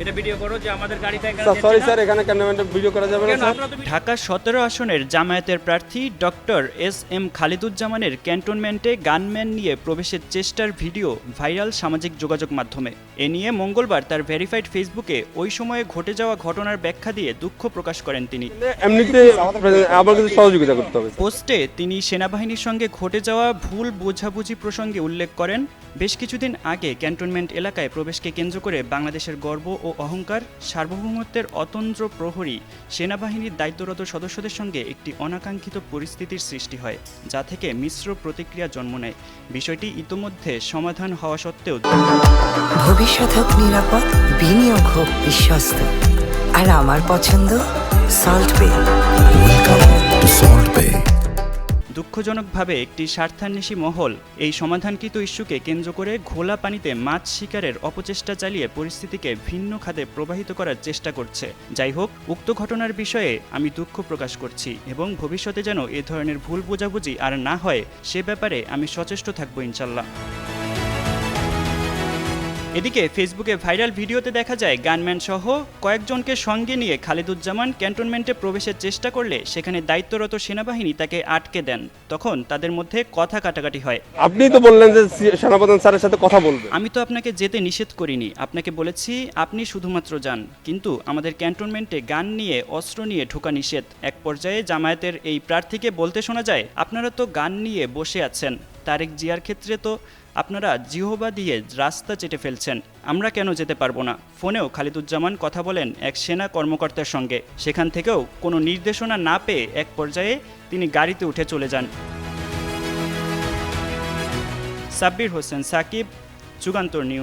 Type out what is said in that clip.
এটা ভিডিও করো যে আমাদের গাড়িটা এখানে সরি স্যার, এখানে ক্যান্টনমেন্টে ভিডিও করা যাবে না স্যার। ঢাকা ১৭ আসনের জামায়াতের প্রার্থী ডক্টর এস.এম. খালিদুজ্জামানের ক্যান্টনমেন্টে গানম্যান নিয়ে প্রবেশের চেষ্টার ভিডিও ভাইরাল সামাজিক যোগাযোগ মাধ্যমে। এ নিয়ে মঙ্গলবার তার ভেরিফাইড ফেসবুকে ওই সময়ে ঘটে যাওয়া ঘটনার ব্যাখ্যা দিয়ে দুঃখ প্রকাশ করেন তিনি। এমনিতে আমার কাছে সহযোগিতা করতে হবে। পোস্টে তিনি সেনাবাহিনীর সঙ্গে ঘটে যাওয়া ভুল বোঝাবুঝি প্রসঙ্গে উল্লেখ করেন, বেশ কিছুদিন আগে ক্যান্টনমেন্ট এলাকায় প্রবেশকে কেন্দ্র করে বাংলাদেশের গর্ব ও অহংকার, সার্বভৌমত্বের অতন্দ্র প্রহরী সেনাবাহিনীর দায়িত্বরত সদস্যদের সঙ্গে একটি অনাকাঙ্ক্ষিত পরিস্থিতির সৃষ্টি হয়, যা থেকে মিশ্র প্রতিক্রিয়া জন্ম নেয়। বিষয়টি ইতোমধ্যে সমাধান হওয়া সত্ত্বেও ভবিষ্যৎ হোক নিরাপদ, বিনিয়োগ হোক বিশ্বস্ত, আর আমার পছন্দ সল্ট বে। দুঃখজনকভাবে একটি স্বার্থান্বেষী মহল এই সমাধানকৃত ইস্যুকে কেন্দ্র করে ঘোলা পানিতে মাছ শিকারের অপচেষ্টা চালিয়ে পরিস্থিতিকে ভিন্ন খাতে প্রবাহিত করার চেষ্টা করছে। যাই হোক, উক্ত ঘটনার বিষয়ে আমি দুঃখ প্রকাশ করছি এবং ভবিষ্যতে যেন এ ধরনের ভুল বোঝাবুঝি আর না হয় সে ব্যাপারে আমি সচেষ্ট থাকবো ইনশাল্লাহ। এদিকে ফেসবুকে ভাইরাল ভিডিওতে দেখা যায় গানম্যান সহ কয়েকজনকে সঙ্গে নিয়ে খালিদুজ্জামান ক্যান্টনমেন্টে প্রবেশের চেষ্টা করলে সেখানে দায়িত্বরত সেনাবাহিনী তাকে আটকে দেন। তখন তাদের মধ্যে কথা কাটাকাটি হয়। আপনি তো বললেন যে সেনাপ্রধান স্যারের সাথে কথা বলবেন। আমি তো আপনাকে যেতে নিষেধ করিনি, আপনাকে বলেছি আপনি শুধুমাত্র যান, কিন্তু আমাদের ক্যান্টনমেন্টে গান নিয়ে অস্ত্র নিয়ে ঢোকা নিষেধ। এক পর্যায়ে জামায়াতের এই প্রার্থীকে বলতে শোনা যায়, আপনারা তো গান নিয়ে বসে আছেন, তারেক জিয়ার ক্ষেত্রে তো আপনারা জিহবা দিয়ে রাস্তা চেটে ফেলছেন, আমরা কেন যেতে পারবো না। ফোনেও খালিদুজ্জামান কথা বলেন এক সেনা কর্মকর্তার সঙ্গে। সেখান থেকেও কোনো নির্দেশনা না পেয়ে এক পর্যায়ে তিনি গাড়িতে উঠে চলে যান। সাব্বির হোসেন সাকিব, যুগান্তর নিউজ।